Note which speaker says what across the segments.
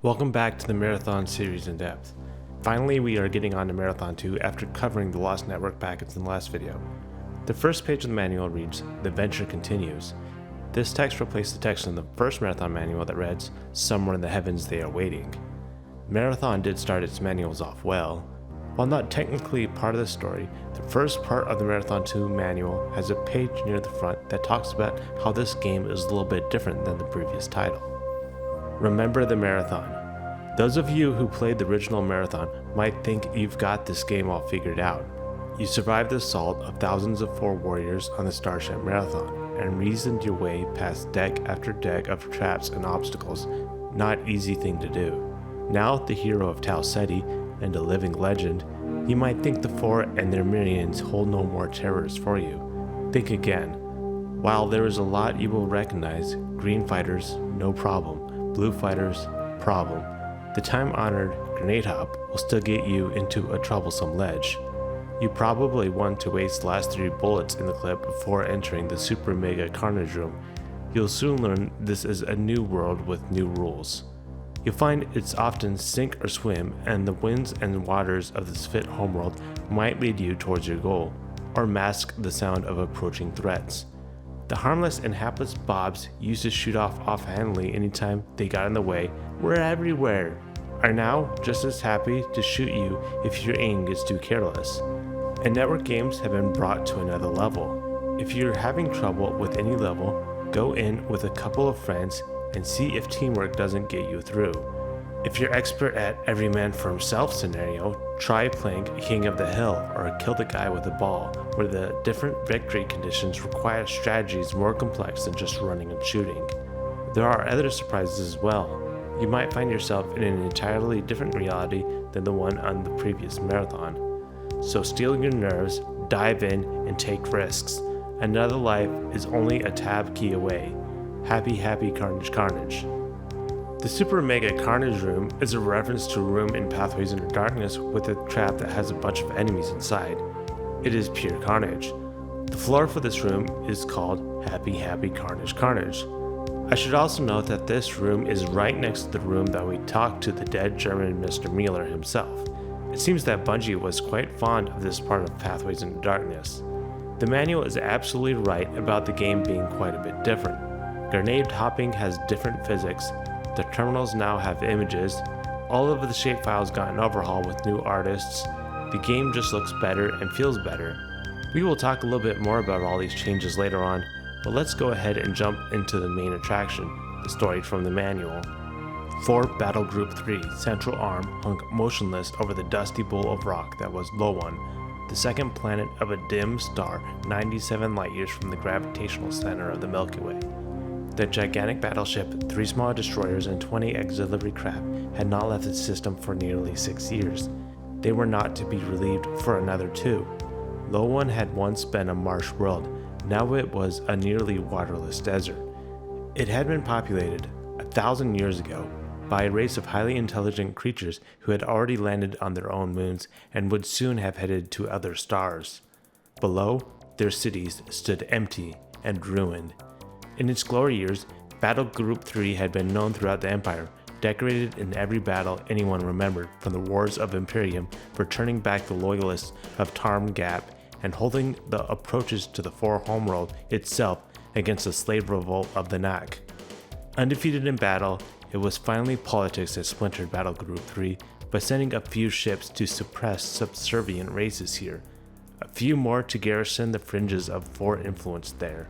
Speaker 1: Welcome back to the Marathon series in depth. Finally, we are getting on to Marathon 2 after covering the Lost Network packets in the last video. The first page of the manual reads, "The Venture Continues." This text replaced the text in the first Marathon manual that reads, "Somewhere in the heavens they are waiting." Marathon did start its manuals off well. While not technically part of the story, the first part of the Marathon 2 manual has a page near the front that talks about how this game is a little bit different than the previous title. Remember the Marathon. Those of you who played the original Marathon might think you've got this game all figured out. You survived the assault of thousands of four warriors on the Starship Marathon and reasoned your way past deck after deck of traps and obstacles. Not easy thing to do. Now the hero of Tau Ceti and a living legend, you might think the four and their minions hold no more terrors for you. Think again. While there is a lot you will recognize, green fighters, no problem. Blue fighters, problem. The time-honored grenade hop will still get you into a troublesome ledge. You probably want to waste the last 3 bullets in the clip before entering the Super Mega Carnage Room. You'll soon learn this is a new world with new rules. You'll find it's often sink or swim, and the winds and waters of this fit homeworld might lead you towards your goal, or mask the sound of approaching threats. The harmless and hapless Bobs used to shoot off offhandedly anytime they got in the way, were everywhere, are now just as happy to shoot you if your aim gets too careless. And network games have been brought to another level. If you're having trouble with any level, go in with a couple of friends and see if teamwork doesn't get you through. If you're expert at every man for himself scenario, try playing King of the Hill or Kill the Guy with a Ball, where the different victory conditions require strategies more complex than just running and shooting. There are other surprises as well. You might find yourself in an entirely different reality than the one on the previous Marathon. So steel your nerves, dive in, and take risks. Another life is only a tab key away. Happy, happy carnage, carnage. The Super Mega Carnage Room is a reference to a room in Pathways Into Darkness with a trap that has a bunch of enemies inside. It is pure carnage. The floor for this room is called Happy Happy Carnage Carnage. I should also note that this room is right next to the room that we talked to the dead German Mr. Mueller himself. It seems that Bungie was quite fond of this part of Pathways Into Darkness. The manual is absolutely right about the game being quite a bit different. Grenade hopping has different physics. The terminals now have images. All of the shapefiles got an overhaul with new artists. The game just looks better and feels better. We will talk a little bit more about all these changes later on, but let's go ahead and jump into the main attraction, the story from the manual. 4 Battle Group 3 Central Arm hung motionless over the dusty bowl of rock that was Lowon, the second planet of a dim star 97 light-years from the gravitational center of the Milky Way. The gigantic battleship, 3 small destroyers, and 20 auxiliary craft had not left the system for nearly 6 years. They were not to be relieved for another 2. Lowon had once been a marsh world, now it was a nearly waterless desert. It had been populated 1,000 years ago by a race of highly intelligent creatures who had already landed on their own moons and would soon have headed to other stars. Below, their cities stood empty and ruined. In its glory years, Battle Group 3 had been known throughout the Empire, decorated in every battle anyone remembered from the Wars of Imperium for turning back the loyalists of Tarm Gap and holding the approaches to the Four Homeworld itself against the slave revolt of the Nak. Undefeated in battle, it was finally politics that splintered Battle Group 3 by sending a few ships to suppress subservient races here, a few more to garrison the fringes of Four influence there.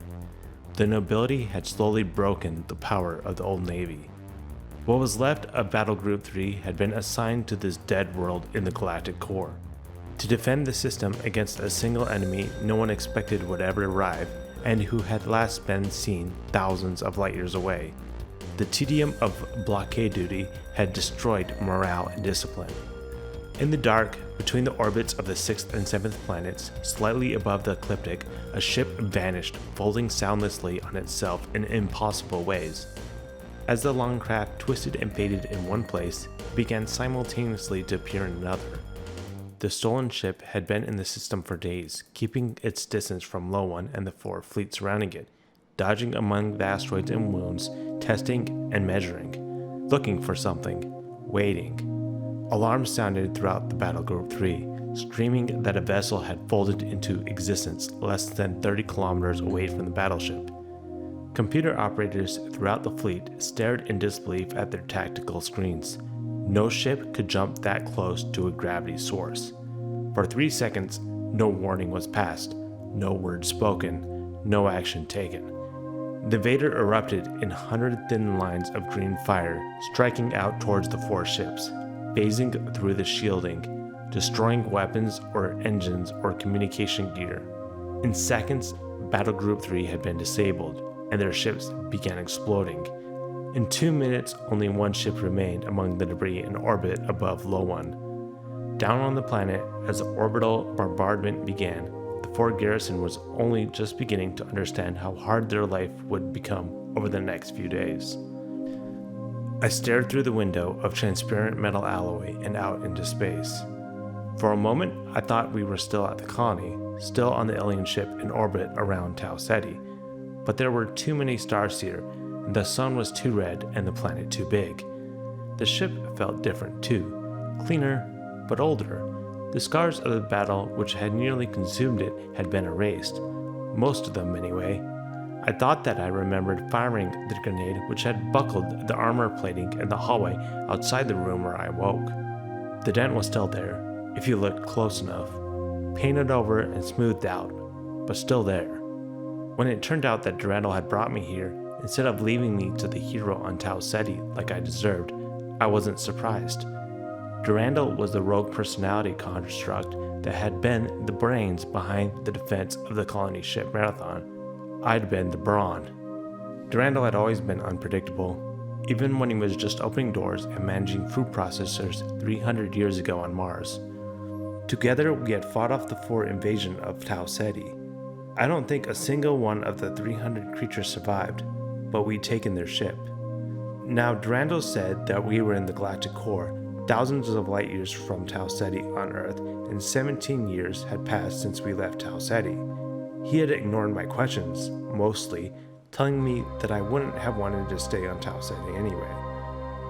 Speaker 1: The nobility had slowly broken the power of the old navy. What was left of Battle Group 3 had been assigned to this dead world in the galactic core. To defend the system against a single enemy no one expected would ever arrive, and who had last been seen thousands of light years away. The tedium of blockade duty had destroyed morale and discipline. In the dark, between the orbits of the 6th and 7th planets, slightly above the ecliptic, a ship vanished, folding soundlessly on itself in impossible ways. As the long craft twisted and faded in one place, it began simultaneously to appear in another. The stolen ship had been in the system for days, keeping its distance from Lowon and the 4 fleets surrounding it, dodging among the asteroids and moons, testing and measuring, looking for something. waiting. Alarms sounded throughout the Battle Group 3, screaming that a vessel had folded into existence less than 30 kilometers away from the battleship. Computer operators throughout the fleet stared in disbelief at their tactical screens. No ship could jump that close to a gravity source. For 3 seconds, no warning was passed, no word spoken, no action taken. The Vader erupted in 100 thin lines of green fire, striking out towards the 4 ships, phasing through the shielding, destroying weapons or engines or communication gear. In seconds, Battle Group 3 had been disabled, and their ships began exploding. In 2 minutes, only 1 ship remained among the debris in orbit above Low 1. Down on the planet, as the orbital bombardment began, the 4 garrison was only just beginning to understand how hard their life would become over the next few days. I stared through the window of transparent metal alloy and out into space. For a moment, I thought we were still at the colony, still on the alien ship in orbit around Tau Ceti. But there were too many stars here, and the sun was too red and the planet too big. The ship felt different too, cleaner, but older. The scars of the battle which had nearly consumed it had been erased, most of them anyway. I thought that I remembered firing the grenade which had buckled the armor plating in the hallway outside the room where I woke. The dent was still there, if you looked close enough, painted over and smoothed out, but still there. When it turned out that Durandal had brought me here, instead of leaving me to the hero on Tau Ceti like I deserved, I wasn't surprised. Durandal was the rogue personality construct that had been the brains behind the defense of the colony ship Marathon. I'd been the brawn. Durandal had always been unpredictable, even when he was just opening doors and managing food processors 300 years ago on Mars. Together we had fought off the 4 invasion of Tau Ceti. I don't think a single one of the 300 creatures survived, but we'd taken their ship. Now, Durandal said that we were in the galactic core, thousands of light years from Tau Ceti on Earth, and 17 years had passed since we left Tau Ceti. He had ignored my questions, mostly, telling me that I wouldn't have wanted to stay on Tau Ceti anyway.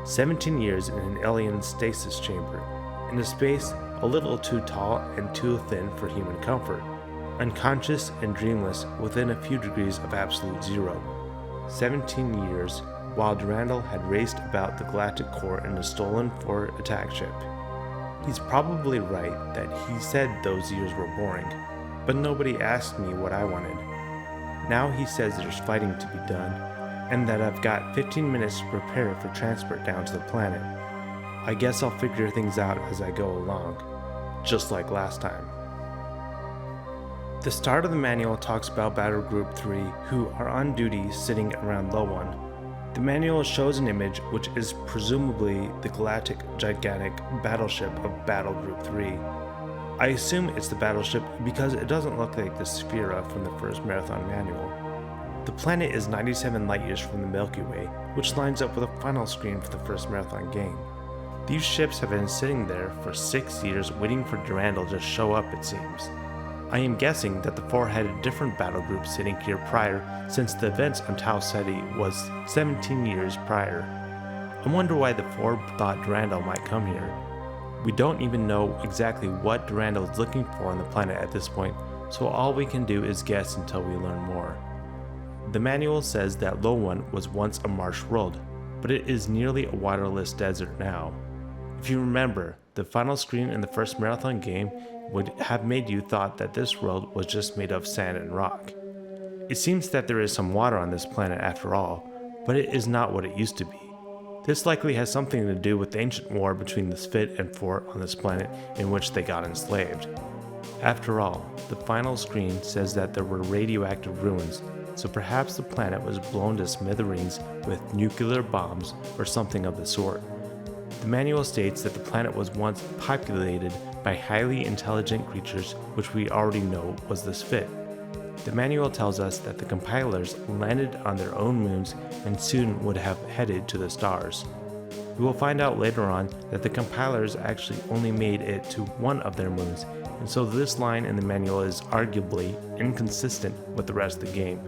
Speaker 1: 17 years in an alien stasis chamber, in a space a little too tall and too thin for human comfort, unconscious and dreamless within a few degrees of absolute zero. 17 years while Durandal had raced about the galactic core in a stolen 4 attack ship. He's probably right that he said those years were boring, but nobody asked me what I wanted. Now he says there's fighting to be done, and that I've got 15 minutes to prepare for transport down to the planet. I guess I'll figure things out as I go along, just like last time. The start of the manual talks about Battle Group 3 who are on duty sitting around Low 1. The manual shows an image which is presumably the galactic gigantic battleship of Battle Group 3. I assume it's the battleship because it doesn't look like the Sphera from the first Marathon manual. The planet is 97 light years from the Milky Way, which lines up with the final screen for the first Marathon game. These ships have been sitting there for 6 years waiting for Durandal to show up, it seems. I am guessing that the 4 had a different battle group sitting here prior, since the events on Tau Ceti was 17 years prior. I wonder why the 4 thought Durandal might come here. We don't even know exactly what Durandal is looking for on the planet at this point, so all we can do is guess until we learn more. The manual says that Low 1 was once a marsh world, but it is nearly a waterless desert now. If you remember, the final screen in the first Marathon game would have made you thought that this world was just made of sand and rock. It seems that there is some water on this planet after all, but it is not what it used to be. This likely has something to do with the ancient war between the Sphit and Fort on this planet in which they got enslaved. After all, the final screen says that there were radioactive ruins, so perhaps the planet was blown to smithereens with nuclear bombs or something of the sort. The manual states that the planet was once populated by highly intelligent creatures, which we already know was the Sphit. The manual tells us that the compilers landed on their own moons and soon would have headed to the stars. We will find out later on that the compilers actually only made it to one of their moons, and so this line in the manual is arguably inconsistent with the rest of the game.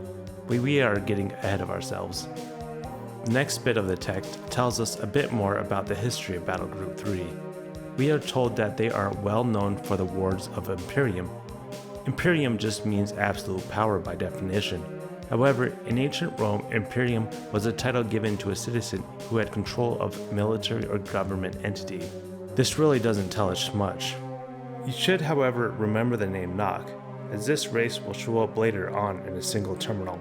Speaker 1: But we are getting ahead of ourselves. The next bit of the text tells us a bit more about the history of Battle Group 3. We are told that they are well known for the wars of Imperium. Imperium just means absolute power by definition. However, in ancient Rome, Imperium was a title given to a citizen who had control of military or government entity. This really doesn't tell us much. You should, however, remember the name Nock, as this race will show up later on in a single terminal.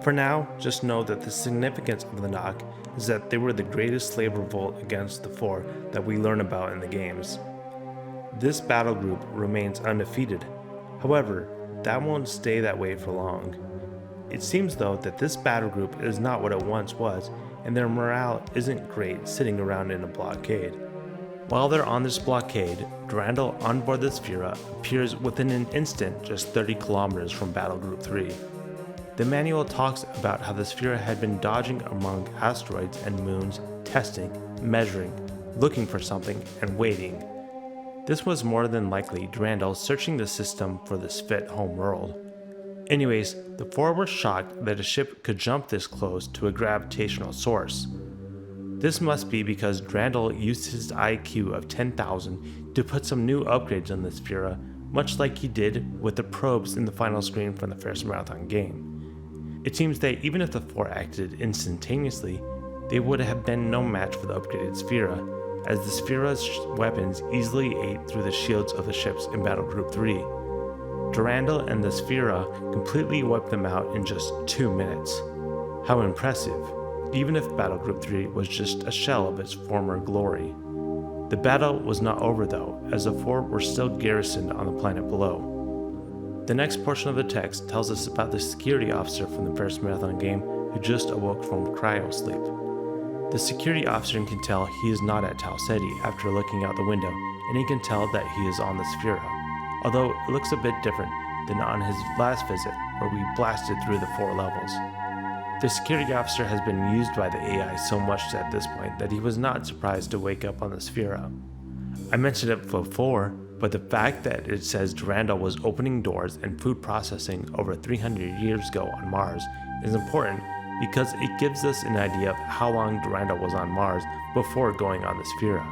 Speaker 1: For now, just know that the significance of the Nock is that they were the greatest slave revolt against the Four that we learn about in the games. This battle group remains undefeated. However, that won't stay that way for long. It seems though that this battle group is not what it once was, and their morale isn't great sitting around in a blockade. While they're on this blockade, Durandal on board the Sphera appears within an instant just 30 kilometers from Battle Group 3. The manual talks about how the Sphera had been dodging among asteroids and moons, testing, measuring, looking for something, and waiting. This was more than likely Durandal searching the system for this fit home world. Anyways, the Four were shocked that a ship could jump this close to a gravitational source. This must be because Durandal used his IQ of 10,000 to put some new upgrades on the Sphera, much like he did with the probes in the final screen from the first Marathon game. It seems that even if the Four acted instantaneously, they would have been no match for the upgraded Sphera, as the Sphera's weapons easily ate through the shields of the ships in Battle Group 3. Durandal and the Sphera completely wiped them out in just 2 minutes. How impressive, even if Battle Group 3 was just a shell of its former glory. The battle was not over though, as the Four were still garrisoned on the planet below. The next portion of the text tells us about the security officer from the first Marathon game who just awoke from cryosleep. The security officer can tell he is not at Tau Ceti after looking out the window, and he can tell that he is on the Sphera, although it looks a bit different than on his last visit where we blasted through the 4 levels. The security officer has been used by the AI so much at this point that he was not surprised to wake up on the Sphera. I mentioned it before, but the fact that it says Durandal was opening doors and food processing over 300 years ago on Mars is important because it gives us an idea of how long Durandal was on Mars before going on the Sphera.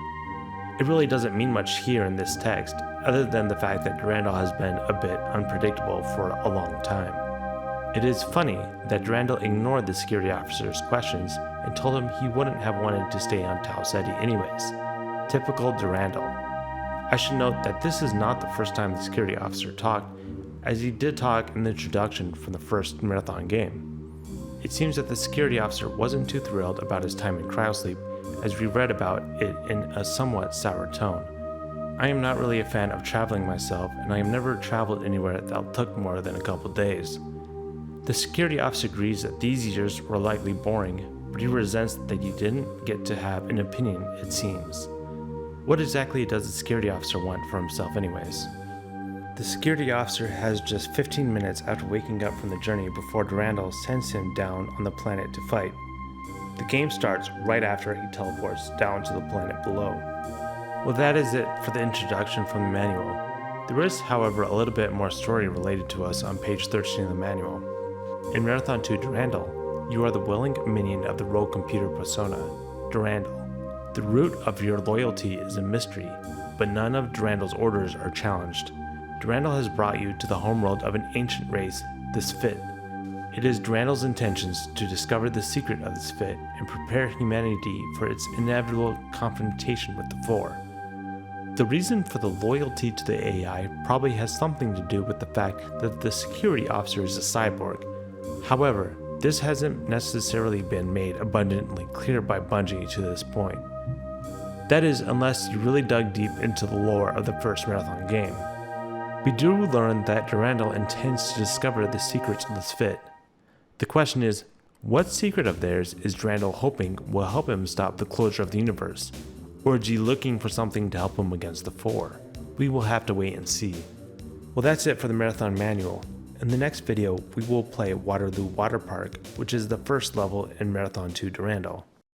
Speaker 1: It really doesn't mean much here in this text, other than the fact that Durandal has been a bit unpredictable for a long time. It is funny that Durandal ignored the security officer's questions and told him he wouldn't have wanted to stay on Tau Ceti anyways. Typical Durandal. I should note that this is not the first time the security officer talked, as he did talk in the introduction from the first Marathon game. It seems that the security officer wasn't too thrilled about his time in cryosleep, as we read about it in a somewhat sour tone. I am not really a fan of traveling myself, and I have never traveled anywhere that took more than a couple days. The security officer agrees that these years were likely boring, but he resents that you didn't get to have an opinion, it seems. What exactly does the security officer want for himself anyways? The security officer has just 15 minutes after waking up from the journey before Durandal sends him down on the planet to fight. The game starts right after he teleports down to the planet below. Well, that is it for the introduction from the manual. There is, however, a little bit more story related to us on page 13 of the manual. In Marathon 2 Durandal, you are the willing minion of the rogue computer persona, Durandal. The root of your loyalty is a mystery, but none of Durandal's orders are challenged. Durandal has brought you to the homeworld of an ancient race, the Sphit. It is Durandal's intentions to discover the secret of the Sphit and prepare humanity for its inevitable confrontation with the Four. The reason for the loyalty to the AI probably has something to do with the fact that the security officer is a cyborg. However, this hasn't necessarily been made abundantly clear by Bungie to this point. That is, unless you really dug deep into the lore of the first Marathon game. We do learn that Durandal intends to discover the secrets of the Sphit. The question is, what secret of theirs is Durandal hoping will help him stop the closure of the universe? Or is he looking for something to help him against the Four? We will have to wait and see. Well, that's it for the Marathon manual. In the next video, we will play Waterloo Water Park, which is the first level in Marathon 2 Durandal.